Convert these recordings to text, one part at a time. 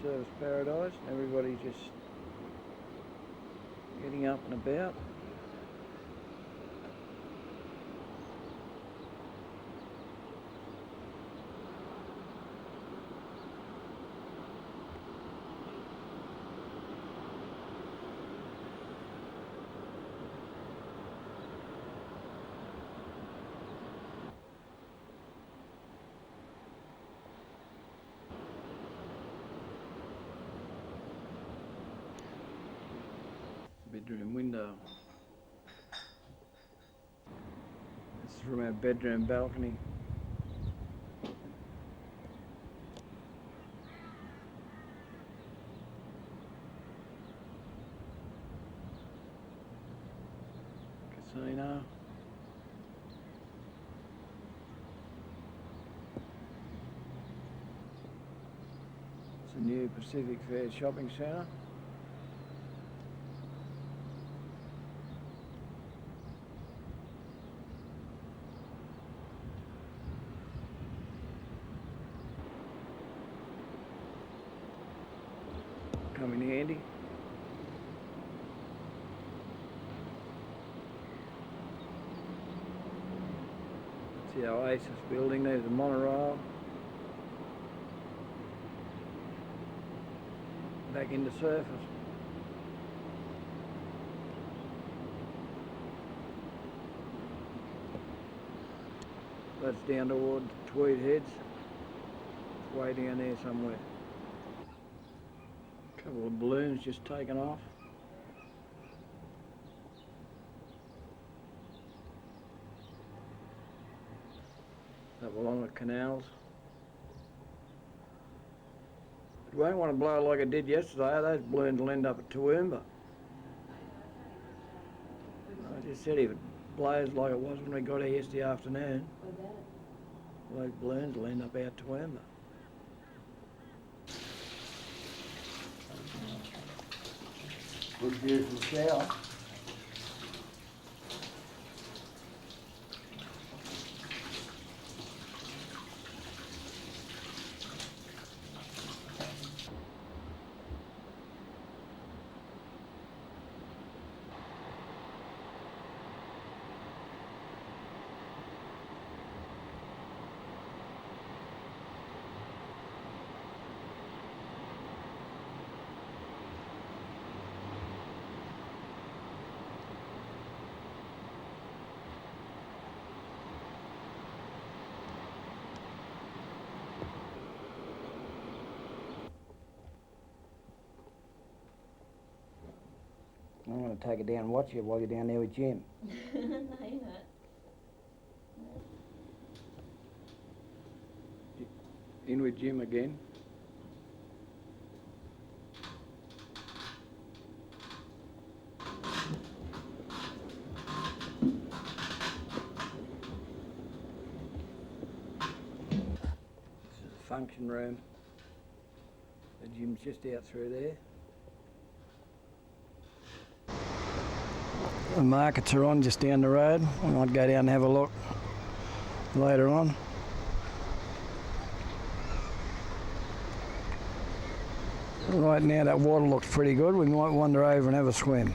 surf's paradise. Everybody's just getting up and about. Bedroom window. This is from our bedroom balcony. Casino. It's a new Pacific Fair shopping centre. Come in handy. That's the Oasis building. There's the monorail. Back into surface. That's down toward Tweed Heads. It's way down there somewhere. Couple of balloons just taken off. Up along the canals. It won't want to blow like it did yesterday. Those balloons will end up at Toowoomba. I just said if it blows like it was when we got here yesterday afternoon, those balloons will end up out Toowoomba. Good view from the shower. I'm going to take it down and watch you while you're down there with Jim. No, you're not. In with Jim again. This is the function room. The Jim's just out through there. The markets are on just down the road. I might go down and have a look later on. Right now that water looks pretty good. We might wander over and have a swim.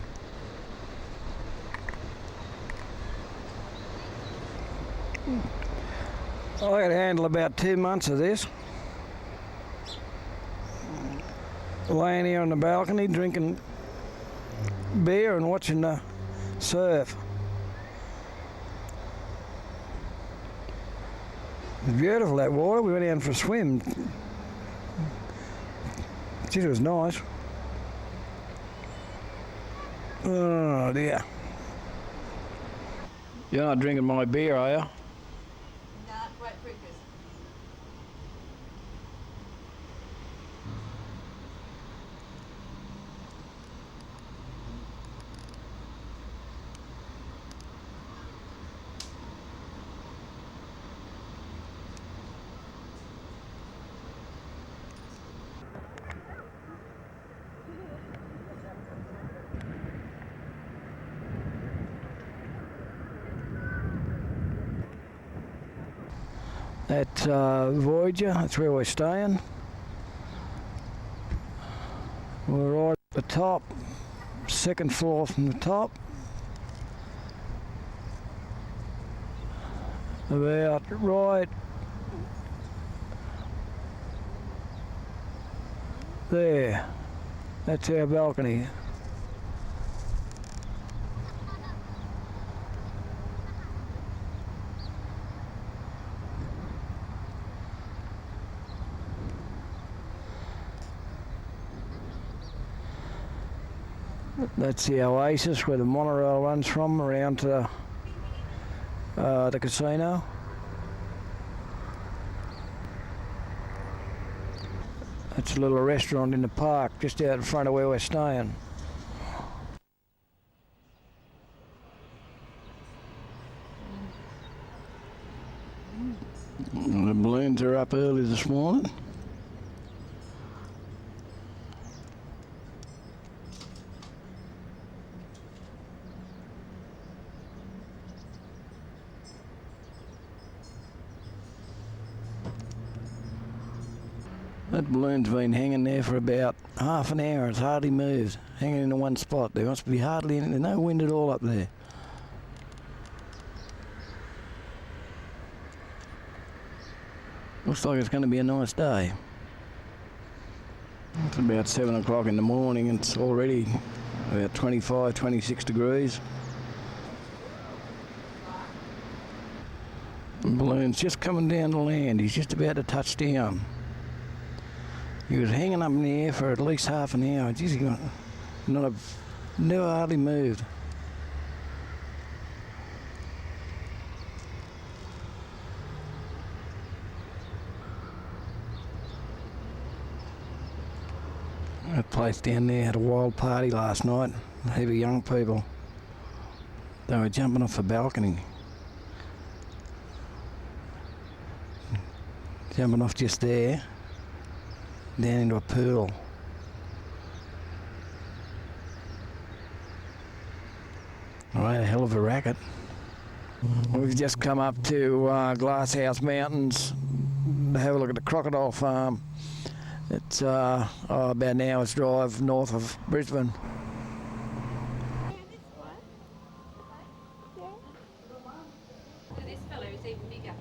I got to handle about 2 months of this. Laying here on the balcony drinking beer and watching the surf. It's beautiful, that water. We went down for a swim. It was nice. Oh dear. You're not drinking my beer, are you? Not quite freakers. That's Voyager, that's where we're staying. We're right at the top, second floor from the top. About right there. That's our balcony. That's the Oasis where the monorail runs from around to the casino. That's a little restaurant in the park just out in front of where we're staying. The balloons are up early this morning. That balloon's been hanging there for about half an hour. It's hardly moved, hanging in one spot. There must be hardly any, no wind at all up there. Looks like it's going to be a nice day. It's about 7 o'clock in the morning and it's already about 25, 26 degrees. The balloon's just coming down to land. He's just about to touch down. He was hanging up in the air for at least half an hour. Jeez, never hardly moved. That place down there had a wild party last night. A heap of young people. They were jumping off the balcony. Jumping off just there. Down into a pool. Right, a hell of a racket. We've just come up to Glasshouse Mountains to have a look at the crocodile farm. It's about an hour's drive north of Brisbane. This fellow is even bigger.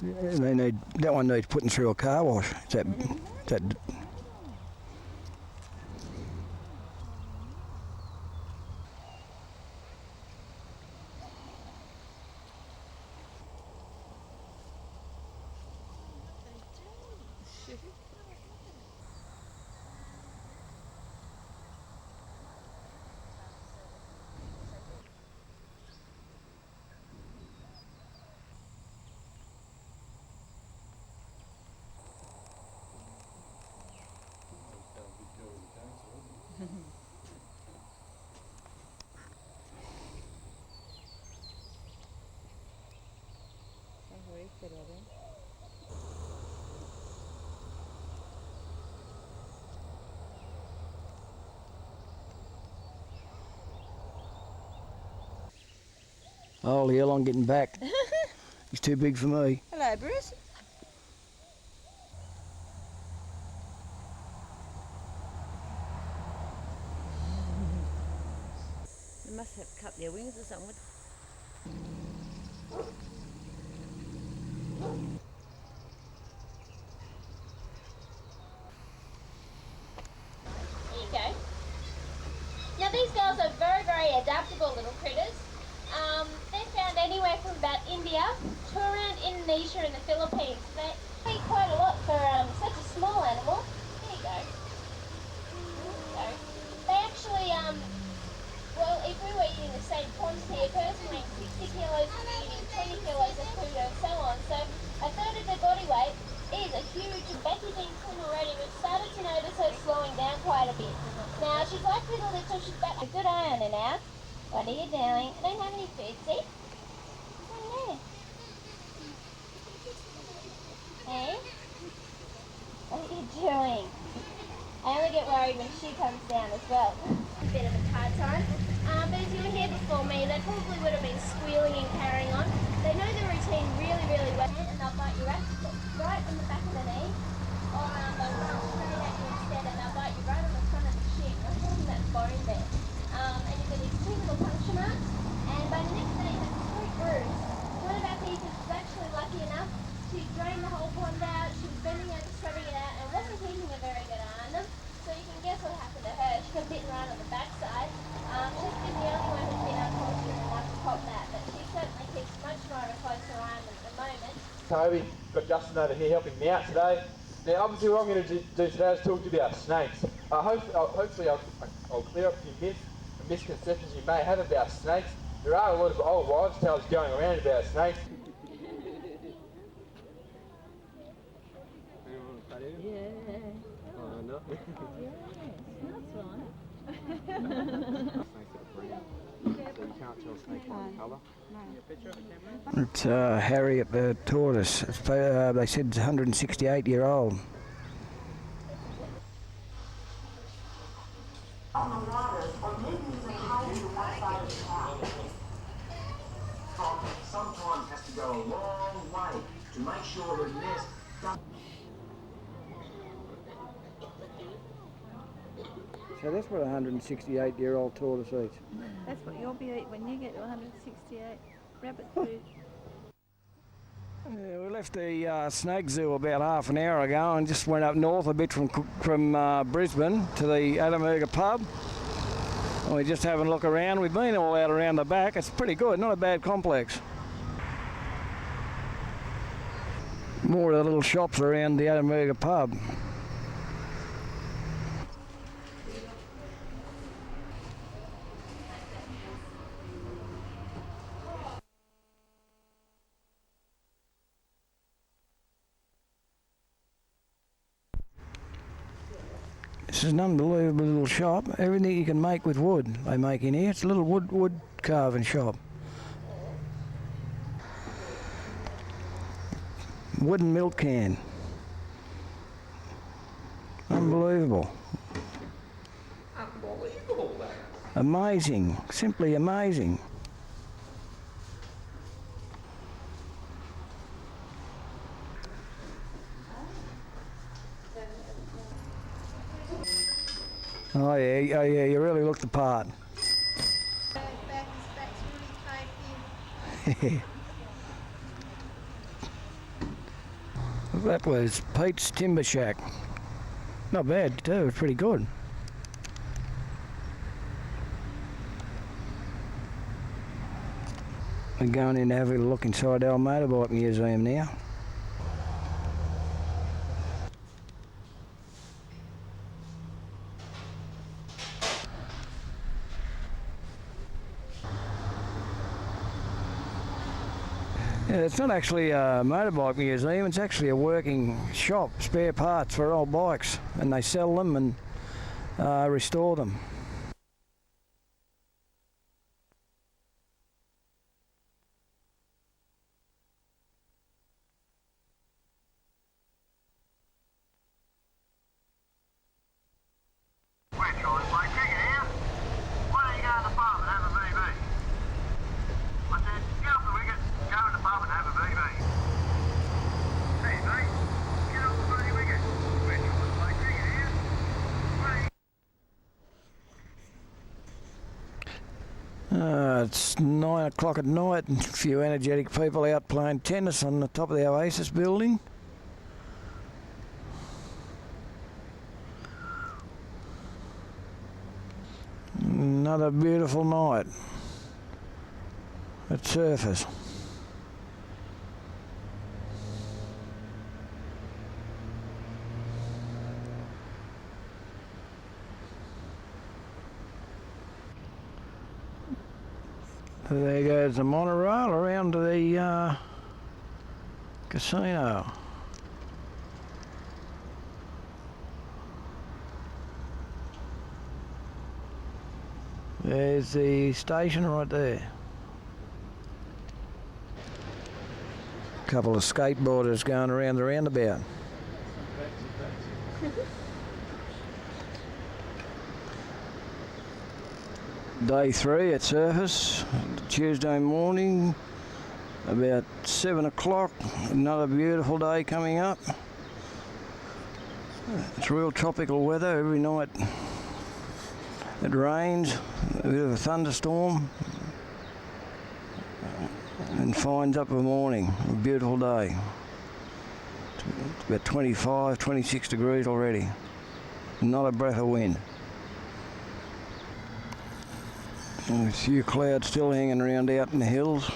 Yeah, that one needs putting through a car wash. That Oh, hell, I'm getting back. He's too big for me. Hello, Bruce. They must have cut their wings or something. There you go. Now these girls are very, very adaptable little critters. They're found anywhere from about India to around Indonesia and the Philippines. They eat quite a lot for such a small animal. There you go. There you go. They actually, well, if we were eating the same quantity, a person weighing 60 kilos would be eating 20 kilos of food and so on. So a third of their body weight is a huge. Becky's been slim already. We've started to notice her slowing down quite a bit. Now she's like little little, she's back. A good eye on her now. What are you doing? I don't have any food, see? Right there. Hey? What are you doing? I only get worried when she comes down as well. A bit of a hard time. But if you were here before me, they probably would have been squealing and carrying on. They know the routine really, really well. And they'll bite you right on the back of the knee. Or they'll run straight at you instead and they'll bite you right on the front of the shin, right on that bone there. And you've got these two little puncture marks. And by the next day, it's a complete bruise. One of our pieces was actually lucky enough to drain the whole pond out. She was bending over, scrubbing it out, and wasn't keeping a very good eye on them. So you can guess what happened to her. She got bitten right on the backside. She's been the only one who's been unfortunate enough to pop that, but she certainly keeps much more of a closer eye on them at the moment. Toby, got Justin over here helping me out today. Now obviously what I'm going to do today is talk to you about snakes. Hopefully I'll clear up a few myths and misconceptions you may have about snakes. There are a lot of old wives' tales going around about snakes. It's Harriet the tortoise. They said it's 168-year-old. Sometimes has to go a long way to make sure the nest doesn't. So that's what a 168-year-old tortoise eats. That's what you'll be eating when you get to 168. Rabbit food. Yeah, we left the snake zoo about half an hour ago and just went up north a bit from Brisbane to the Adamurga pub. And we're just having a look around. We've been all out around the back. It's pretty good, not a bad complex. More of the little shops around the Adamurga pub. This is an unbelievable little shop. Everything you can make with wood, they make in here. It's a little wood carving shop. Wooden milk can. Unbelievable. Unbelievable, that. Amazing. Simply amazing. Oh yeah, you really look the part. That was Pete's Timber Shack. Not bad too, it's pretty good. We're going in to have a look inside our motorbike museum now. Yeah, it's not actually a motorbike museum, it's actually a working shop, spare parts for old bikes, and they sell them and restore them. It's 9 o'clock at night and a few energetic people out playing tennis on the top of the Oasis building. Another beautiful night at Surfers. There goes the monorail around to the casino. There's the station right there. A couple of skateboarders going around the roundabout. Day 3 at surface, Tuesday morning, about 7 o'clock. Another beautiful day coming up. It's real tropical weather. Every night it rains, a bit of a thunderstorm, and finds up a morning. A beautiful day. It's about 25, 26 degrees already. Not a breath of wind. And a few clouds still hanging around out in the hills.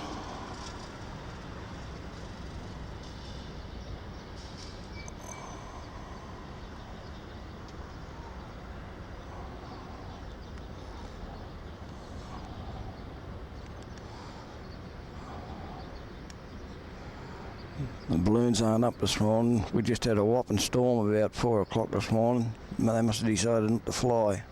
The balloons aren't up this morning. We just had a whopping storm about 4 o'clock this morning. They must have decided not to fly.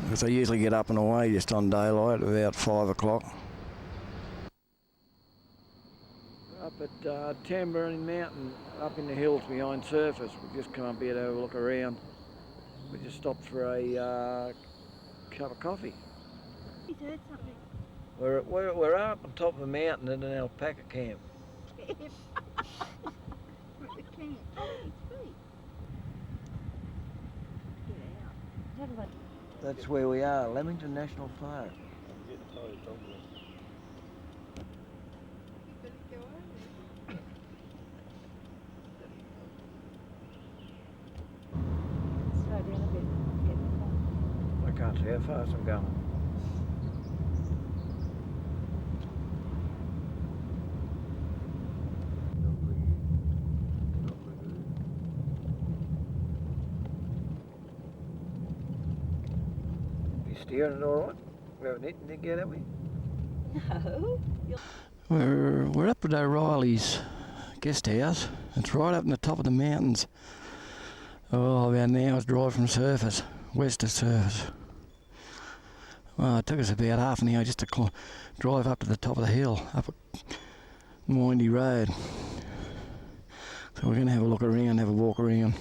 Because they usually get up and away just on daylight about 5 o'clock. Up at Tambourine Mountain, up in the hills behind surface. We've just come up here to have a look around. We just stopped for a cup of coffee. He's heard something. We're up on top of the mountain in an alpaca camp. At the camp. Oh, sweet. Get out. That's where we are, Leamington National Park. Slow down a bit. I can't see how fast I'm going. Steering it all right? We haven't hit anything yet, have we? No. We're up at O'Reilly's guest house. It's right up in the top of the mountains. Oh, about an hour's drive from surface, west of surface. Well, it took us about half an hour just to drive up to the top of the hill, up a windy road. So we're going to have a look around, have a walk around.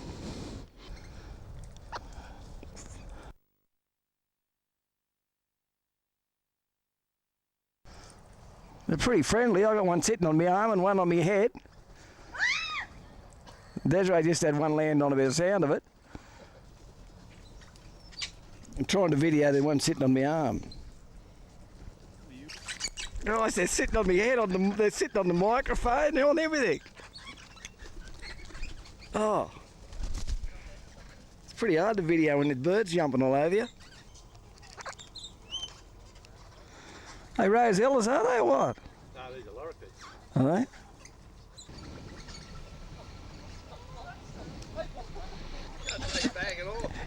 They're pretty friendly. I got one sitting on my arm and one on my head. Desiree just had one land on a bit of sound of it. I'm trying to video the one sitting on my arm. Oh, they're sitting on my head, they're sitting on the microphone, they're on everything. Oh. It's pretty hard to video when the birds jumping all over you. They rose elders, are they, or what? No, these are lorikeets. Are they?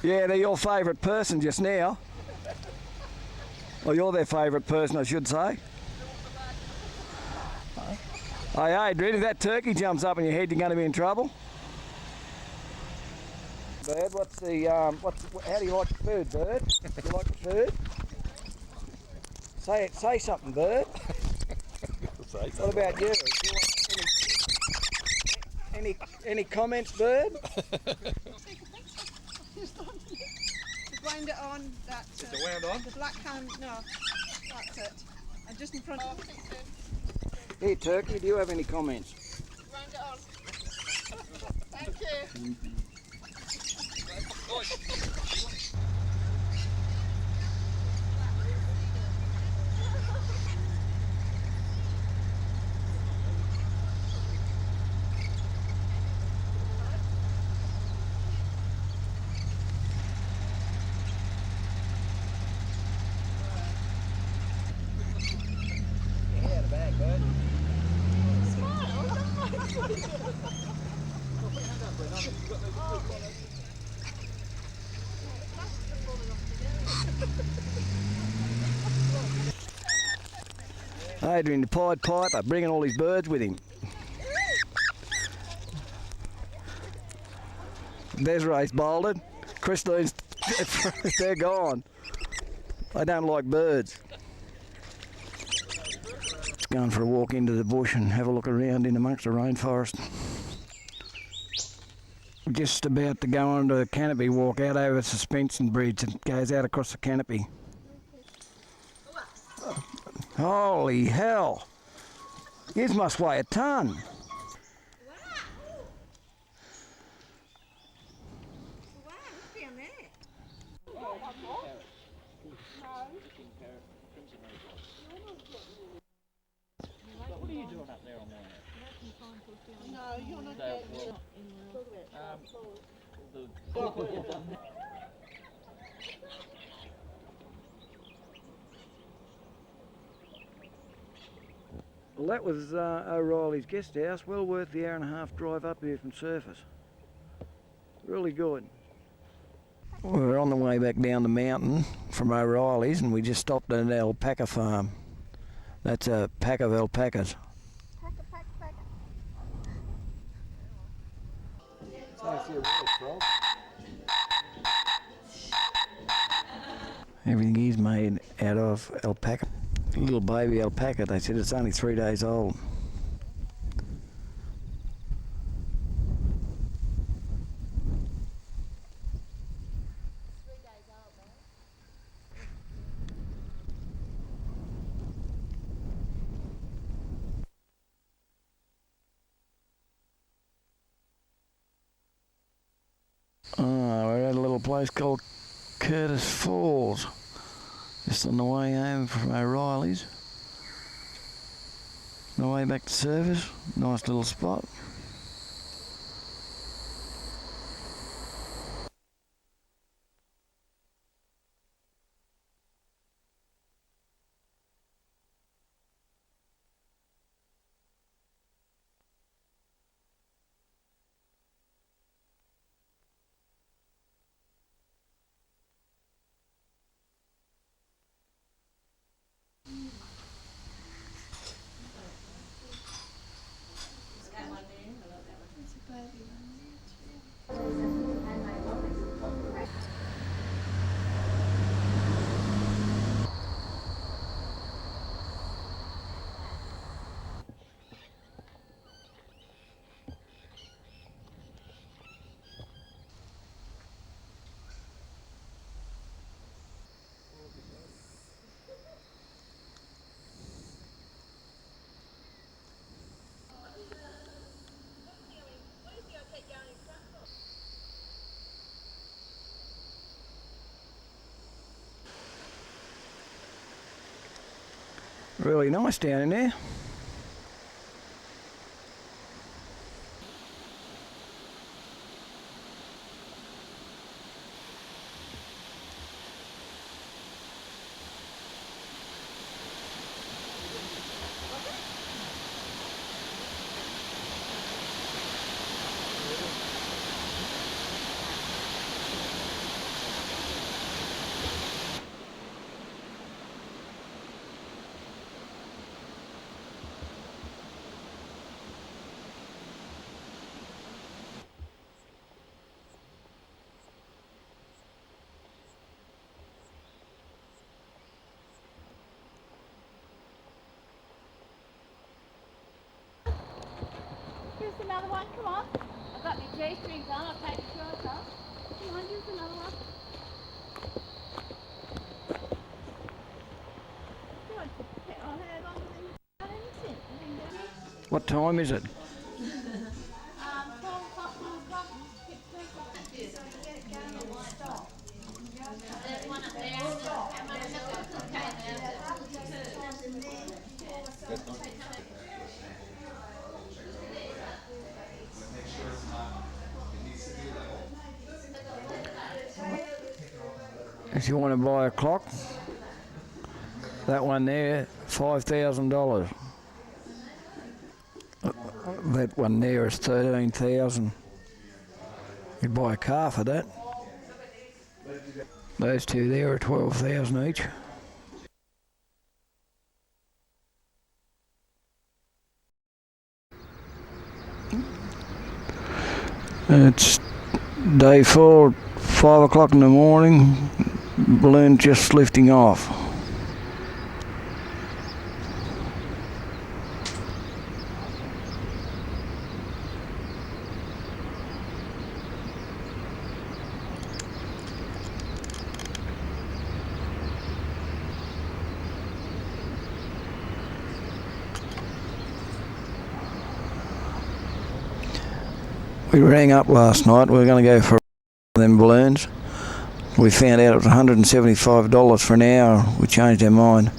Yeah, they're your favourite person just now. Well, you're their favourite person, I should say. Hey, Adrian, if that turkey jumps up in your head, you're going to be in trouble. Bird, how do you like the food, Bird? Do you like the food? Say something, Bird. What about you? Do you like any comments, Bird? Just wind it on that. Is it wound on? The black hand, no, that's it. And just in front of it. Here, Turkey, do you have any comments? Wind it on. Thank you. Yeah, the bag, Bird. Adrian, the Pied Piper, bringing all his birds with him. Desiree's bolted. Christine's, they're gone. They don't like birds. Going for a walk into the bush and have a look around in amongst the rainforest. Just about to go onto the canopy walk out over the suspension bridge and goes out across the canopy. Holy hell! This must weigh a ton. Well, that was O'Reilly's guest house. Well worth the hour-and-a-half drive up here from surface. Really good. We're on the way back down the mountain from O'Reilly's, and we just stopped at an alpaca farm. That's a pack of alpacas. Everything is made out of alpaca. Little baby alpaca, they said it's only 3 days old. We're at a little place called Curtis Falls, just on the way home from O'Reilly's. On the way back to surface, nice little spot. Really nice down in there. Here's another one, come on. I've got my G-strings on, I'll take the shorts off. Come on, here's another one. What time is it? 12 o'clock, 1 o'clock, 15 o'clock. There's one up there. If you want to buy a clock, that one there, $5,000. That one there is $13,000. You'd buy a car for that. Those two there are 12,000 each. It's day 4, 5 o'clock in the morning. Balloon just lifting off. We rang up last night. We were going to go for them balloons. We found out it was $175 for an hour. We changed our mind.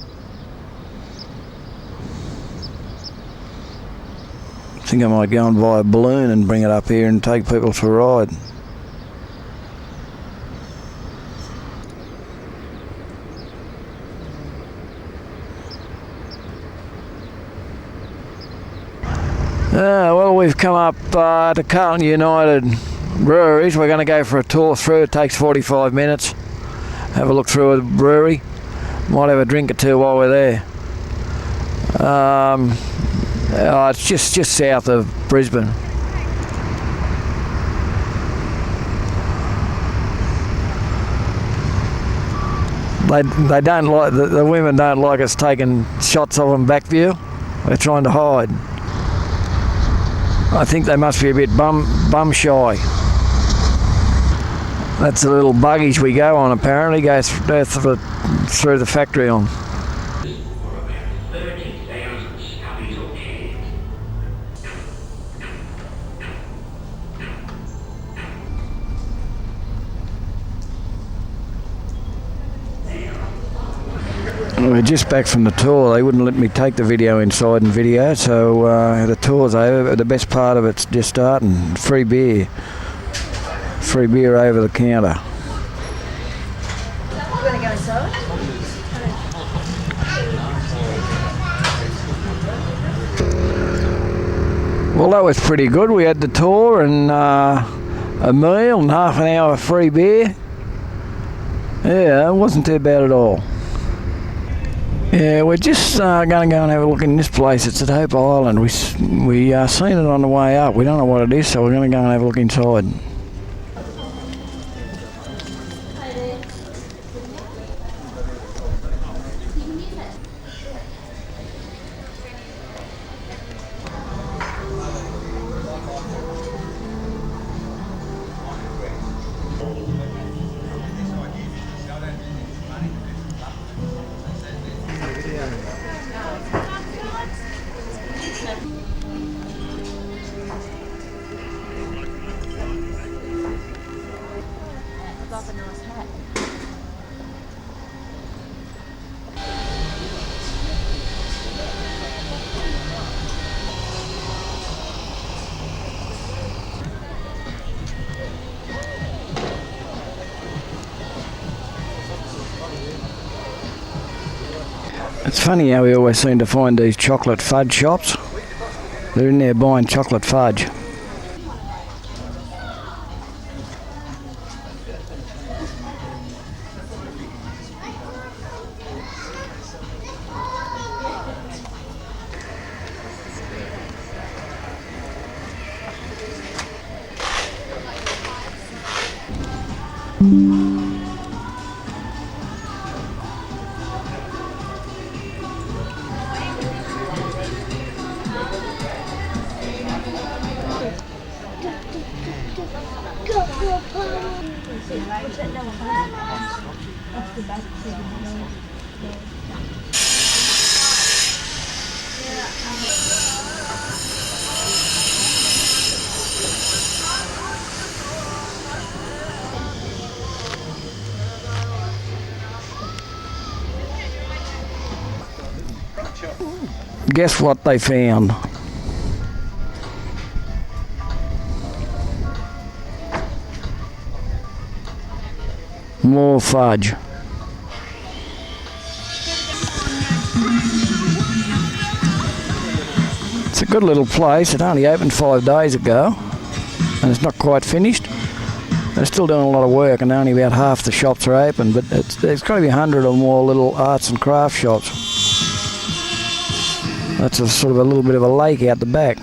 I think I might go and buy a balloon and bring it up here and take people for a ride. Well, we've come up to Carlton United breweries. We're going to go for a tour through. It takes 45 minutes. Have a look through a brewery. Might have a drink or two while we're there. It's just south of Brisbane. They don't like the women don't like us taking shots of them back view. They're trying to hide. I think they must be a bit bum shy. That's the little buggies we go on apparently, go through the factory on. We're just back from the tour. They wouldn't let me take the video inside and video, so the tour's over. The best part of it's just starting. Free beer over the counter. You want to go inside? Well, that was pretty good. We had the tour and a meal and half an hour free beer. Yeah, it wasn't too bad at all. Yeah, we're just going to go and have a look in this place. It's at Hope Island. We seen it on the way up. We don't know what it is, so we're going to go and have a look inside. It's funny how we always seem to find these chocolate fudge shops. They're in there buying chocolate fudge. Guess what they found? More fudge. It's a good little place. It only opened 5 days ago and it's not quite finished. They're still doing a lot of work, and only about half the shops are open, but there's got to be 100 or more little arts and craft shops. That's a sort of a little bit of a lake out the back.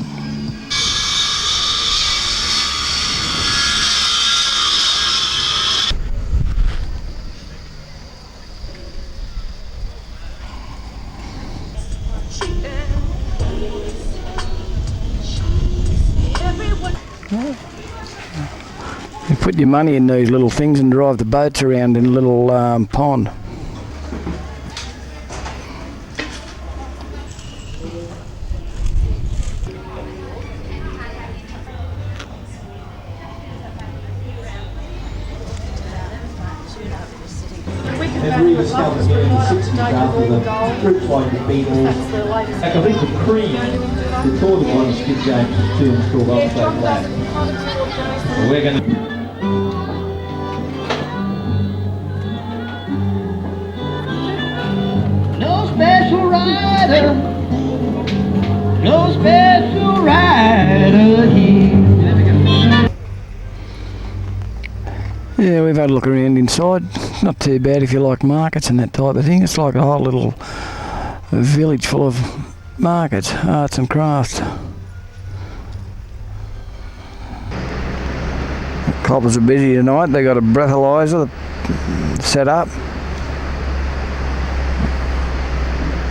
You put your money in these little things and drive the boats around in a little pond. And rediscovered here in the 60s after the groups like the Beatles. Heck, I think the Cream recorded one of Skid James' tunes called I'm So Glad. So we're going to... No special rider, no special rider here. Yeah, we've had a look around inside. Not too bad if you like markets and that type of thing. It's like a whole little village full of markets, arts and crafts. The coppers are busy tonight. They got a breathalyzer set up.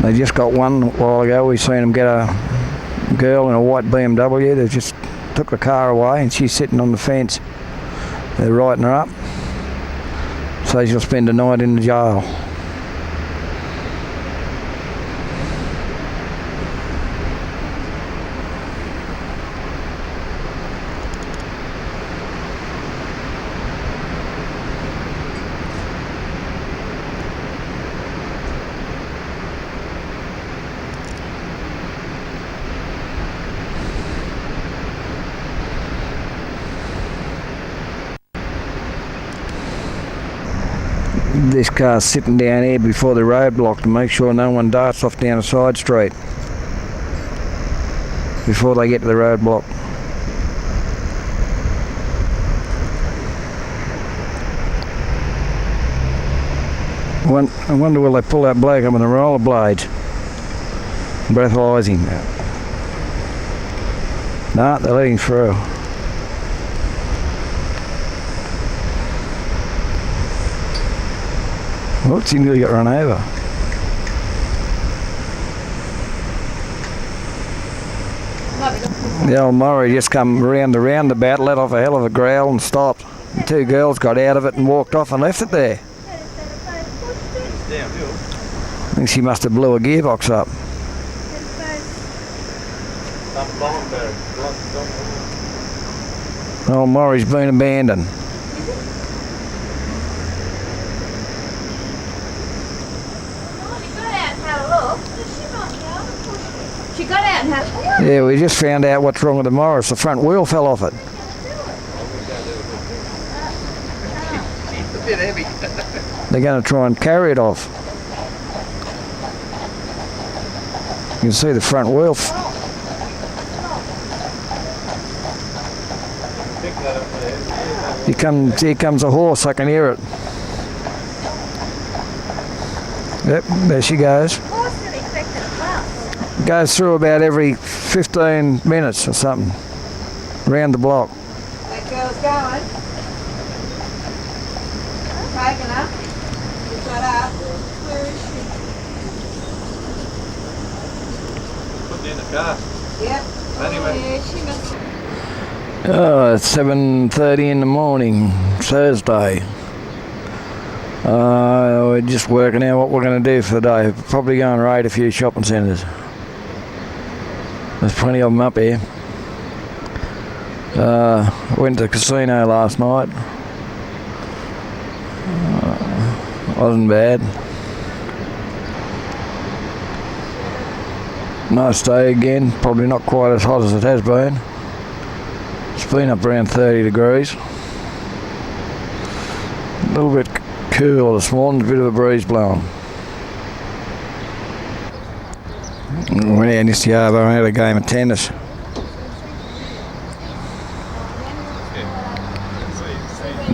They just got one a while ago. We seen them get a girl in a white BMW. They just took the car away and she's sitting on the fence. They're writing her up, so she'll spend the night in the jail. This car's sitting down here before the roadblock to make sure no one darts off down a side street before they get to the roadblock. I wonder will they pull that bloke up on the rollerblades, breathalyse him. No, they're letting him through. Whoops, he nearly got run over. The old Murray just come round the roundabout, let off a hell of a growl and stopped. The two girls got out of it and walked off and left it there. I think she must have blew a gearbox up. Old Murray's been abandoned. She got out and had Yeah, we just found out what's wrong with the Morris. The front wheel fell off it. It's a bit heavy. They're going to try and carry it off. You can see the front wheel. Here comes a horse. I can hear it. Yep, there she goes. Goes through about every 15 minutes or something, round the block. that girl's going. Taken up. She's got up. Where is she? Put it in the car. Yep. Anyway. Yeah, she must. Oh, it's 7:30 in the morning, Thursday. We're just working out what we're going to do for the day. Probably go and raid a few shopping centres. There's plenty of them up here. Went to the casino last night. Wasn't bad. Nice day again. Probably not quite as hot as it has been. It's been up around 30 degrees. A little bit cool this morning, a bit of a breeze blowing. Went out this Yarbo and had a game of tennis.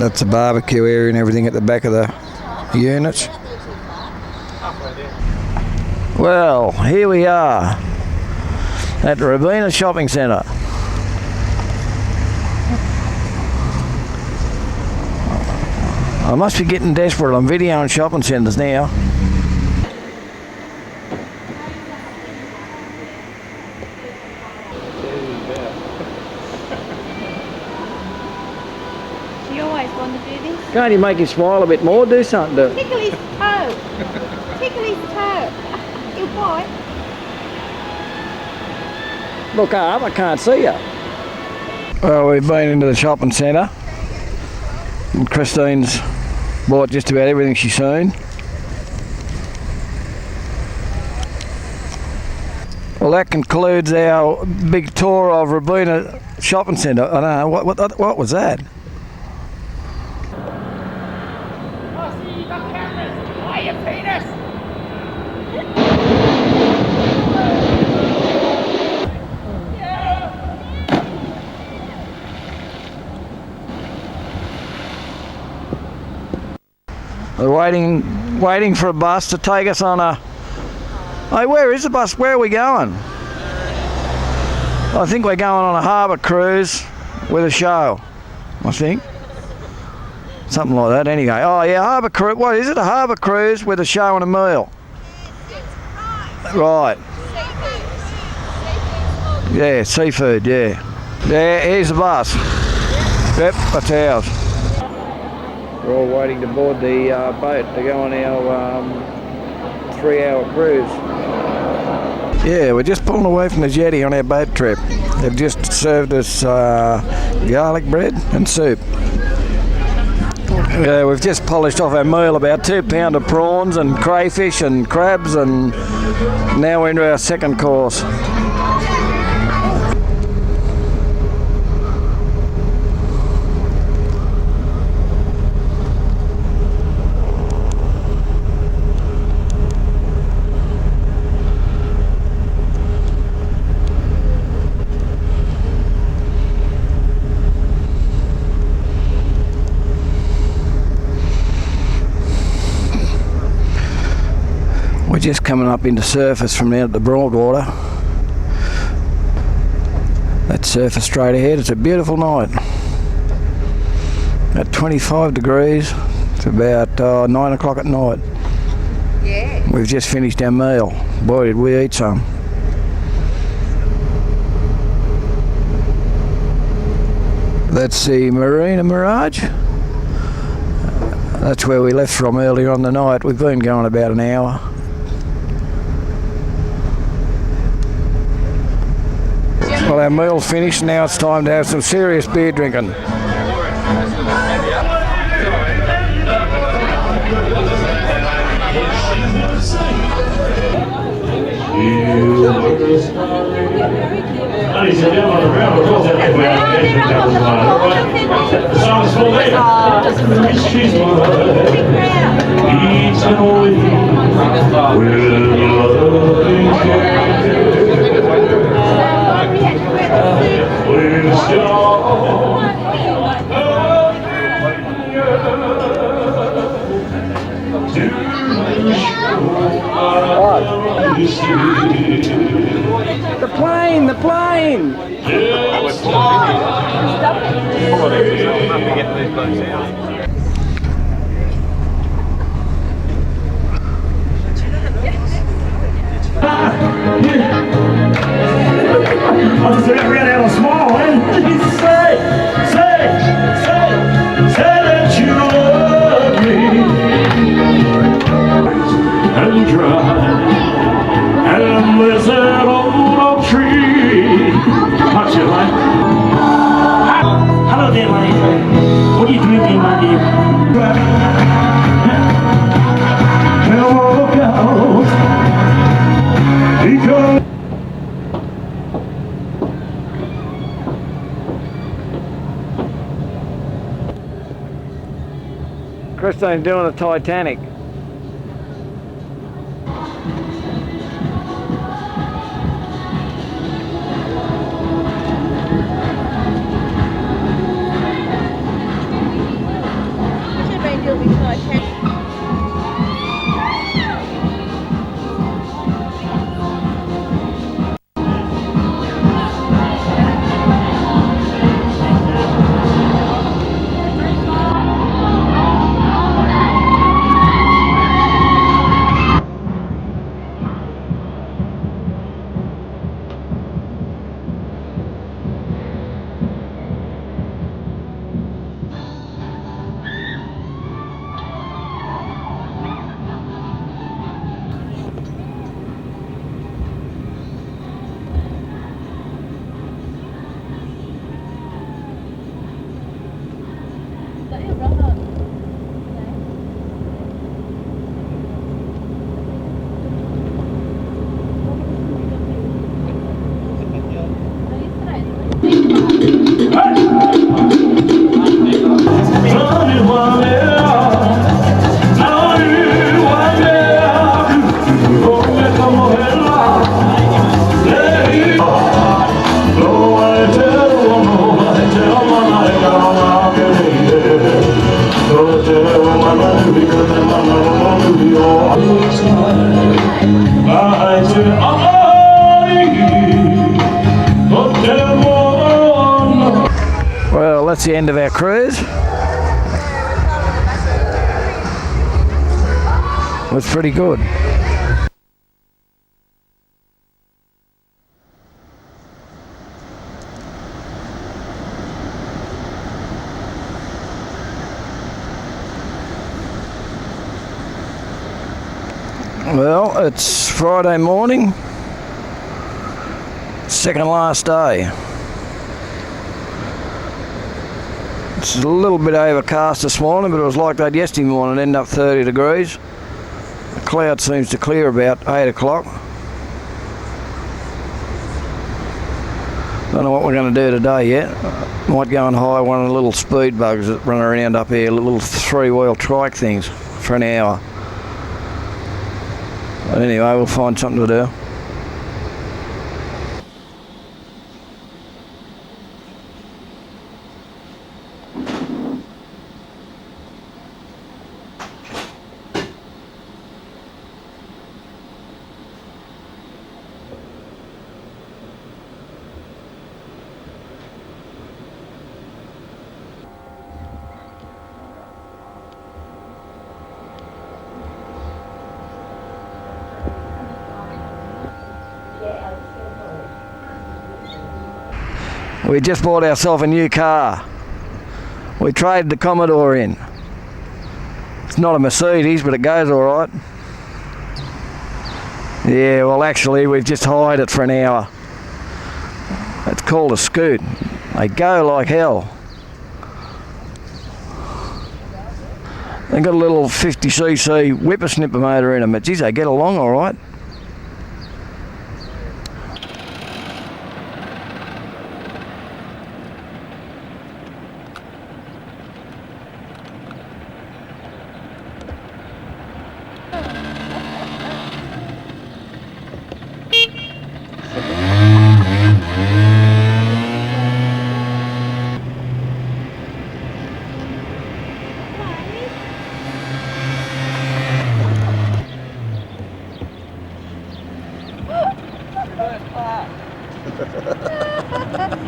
That's a barbecue area and everything at the back of the units. Well, here we are at the Robina Shopping Centre. I must be getting desperate. I'm videoing shopping centres now. She always wanted to do this. Can't you make him smile a bit more? Do something to Tickle his toe. Tickle his toe. He'll bite. look up. I can't see you. Well, we've been into the shopping centre and Christine's bought just about everything she's seen. Well, that concludes our big tour of Robina Shopping Centre. I don't know, what was that? Aussie, you got cameras. Why you penis? We're waiting for a bus to take us on a... Hey, where is the bus? Where are we going? I think we're going on a harbour cruise with a show, I think. Something like that anyway. Oh yeah, harbour cruise. What is it? A harbour cruise with a show and a meal? Right. Yeah, seafood, yeah. Yeah, here's the bus. Yep, that's ours. We're all waiting to board the boat to go on our 3-hour cruise. Yeah, we're just pulling away from the jetty on our boat trip. They've just served us garlic bread and soup. Yeah, we've just polished off our meal, about 2 pound of prawns and crayfish and crabs, and now we're into our second course. We're just coming up into surface from down at the Broadwater. That's surface straight ahead. It's a beautiful night. At 25 degrees. It's about 9 o'clock at night. Yeah. We've just finished our meal. Boy, did we eat some. That's the Marina Mirage. That's where we left from earlier on the night. We've been going about an hour. Well, our meal's finished, now it's time to have some serious beer drinking. Ladies and gentlemen, a round of applause for the song is called Later. She's each and all with loving care. We're The plane! The plane! I just ran out of small, eh? Say that you love me. And dry. And there's that old oak tree. Watch it, man. Hello there, my dear. What are you doing there, my dear? Can walk out. Because Christine's doing the Titanic. That's the end of our cruise. It was pretty good. Well, it's Friday morning, second last day. It's a little bit overcast this morning, but it was like that yesterday morning, ended up 30 degrees. The cloud seems to clear about 8 o'clock. Don't know what we're going to do today yet. Might go and hire one of the little speed bugs that run around up here, little three-wheel trike things for an hour. But anyway, we'll find something to do. We just bought ourselves a new car. We traded the Commodore in. It's not a Mercedes, but it goes all right. Yeah, well actually we've just hired it for an hour. It's called a Scoot. They go like hell. They've got a little 50cc whippersnipper motor in them, but geez, they get along all right.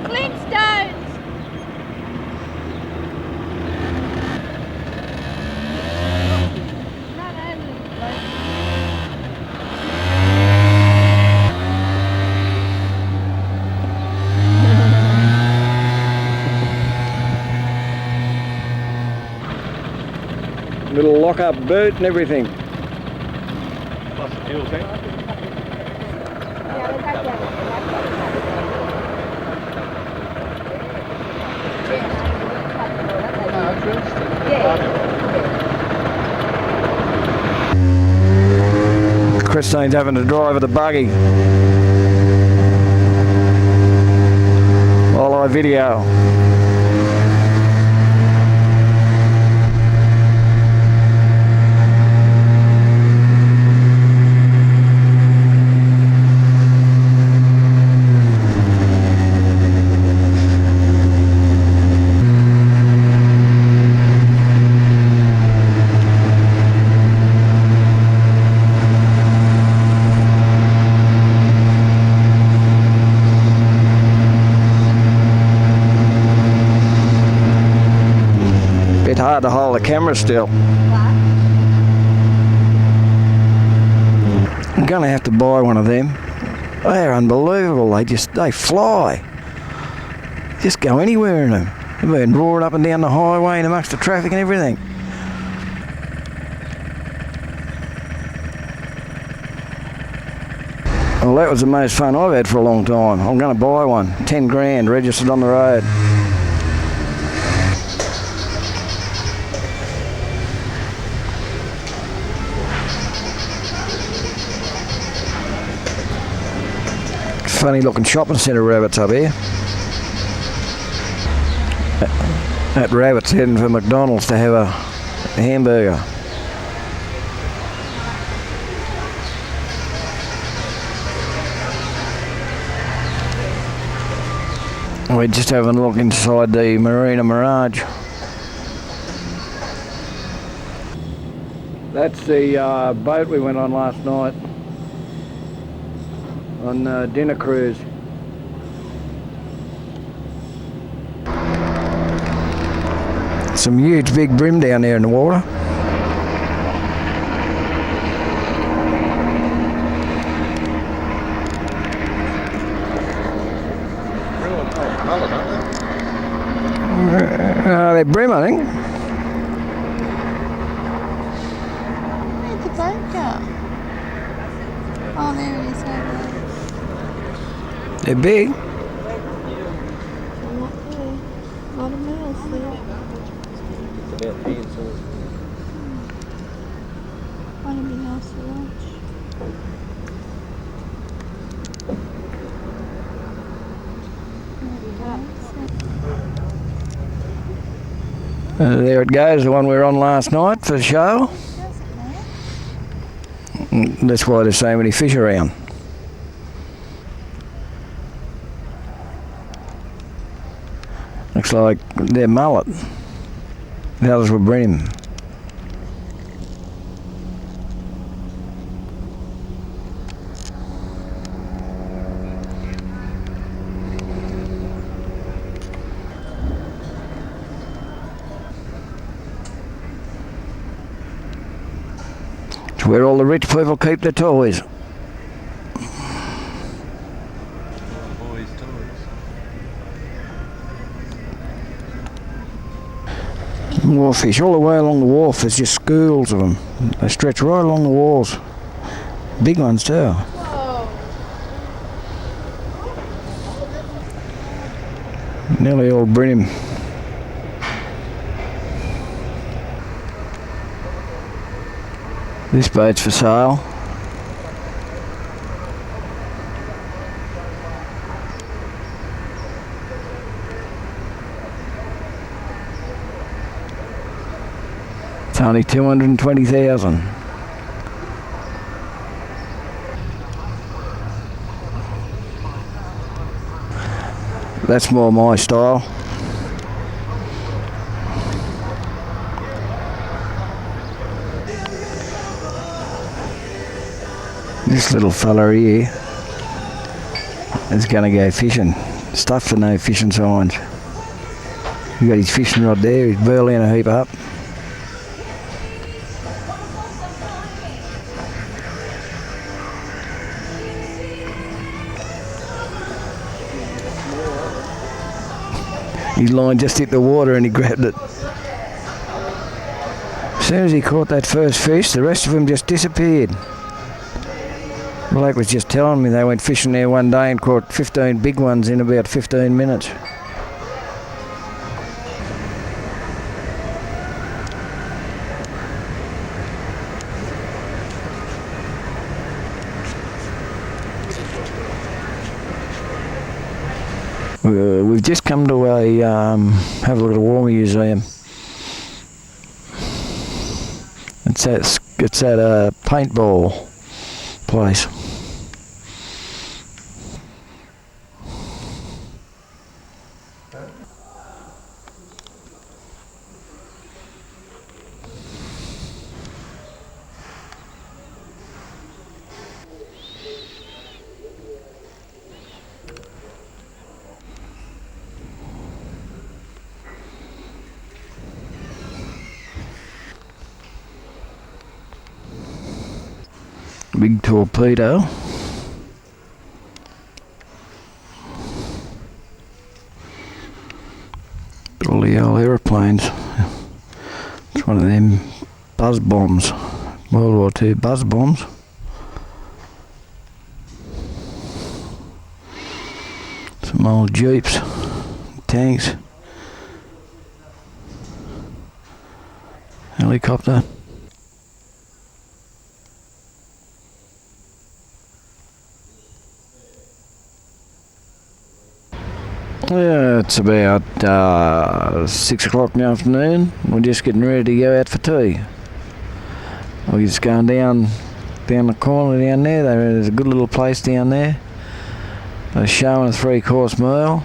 Flintstones! Little lock-up boot and everything. Plus the fuel tank. Christine's having to drive the buggy while I video. Hard to hold the camera still. I'm gonna have to buy one of them. They're unbelievable. They fly. Just go anywhere in them. They've been roaring up and down the highway and amongst the traffic and everything. Well, that was the most fun I've had for a long time. I'm gonna buy one. 10 grand registered on the road. Funny looking shopping centre rabbits up here. That rabbit's heading for McDonald's to have a hamburger. We're just having a look inside the Marina Mirage. That's the boat we went on last night. On dinner cruise. Some huge big brim down there in the water. They're brim, I think. Where'd the boat go? Oh, there it is over there. They're big. Not there. A lot of males there. Might be nice to watch. There it goes, the one we were on last night for the show. That's why there's so many fish around. Looks like they're mullet. The others were brim. It's where all the rich people keep their toys. Wharfish, all the way along the wharf, there's just schools of them. They stretch right along the walls. Big ones too. Whoa. Nearly all brim. This boat's for sale. It's only 220,000. That's more my style. This little fella here is going to go fishing. Stuff for no fishing signs. He's got his fishing rod there, he's burling a heap up. His line just hit the water and he grabbed it. As soon as he caught that first fish, the rest of them just disappeared. The bloke was just telling me they went fishing there one day and caught 15 big ones in about 15 minutes. We've just come to have a look at a war museum. It's at a paintball place. Big torpedo. All the old aeroplanes. It's one of them buzz bombs. World War II buzz bombs. Some old jeeps, tanks, helicopter. Yeah, it's about 6 o'clock in the afternoon. We're just getting ready to go out for tea. We're just going down the corner down there. There's a good little place down there. They're showing a 3-course meal.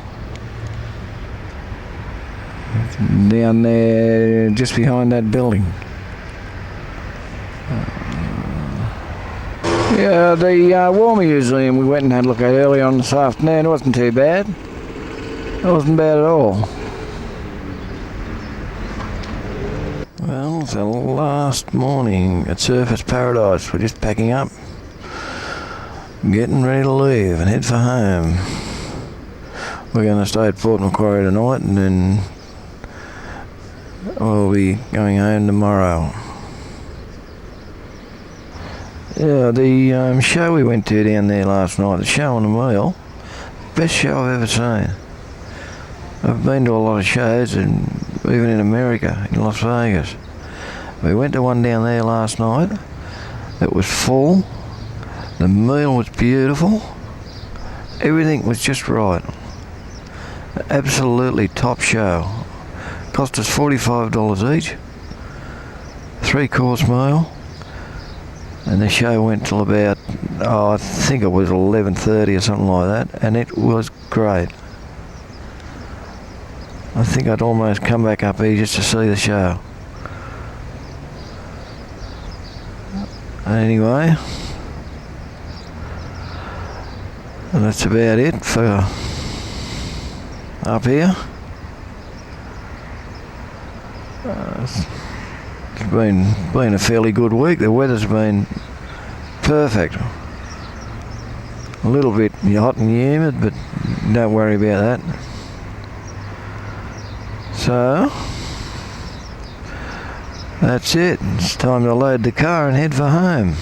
Down there, just behind that building. Yeah, the War Museum we went and had a look at earlier on this afternoon. It wasn't too bad. It wasn't bad at all. It's the last morning at Surfers Paradise. We're just packing up, getting ready to leave and head for home. We're going to stay at Port Macquarie tonight and then we'll be going home tomorrow. Yeah, the show we went to down there last night, the show on the wheel, best show I've ever seen. I've been to a lot of shows, and even in America, in Las Vegas. We went to one down there last night. It was full. The meal was beautiful. Everything was just right. Absolutely top show. Cost us $45 each. 3-course meal. And the show went till about, I think it was 11:30 or something like that, and it was great. I think I'd almost come back up here just to see the show. Anyway, and that's about it for up here. It's been a fairly good week. The weather's been perfect. A little bit hot and humid, but don't worry about that. So that's it. It's time to load the car and head for home.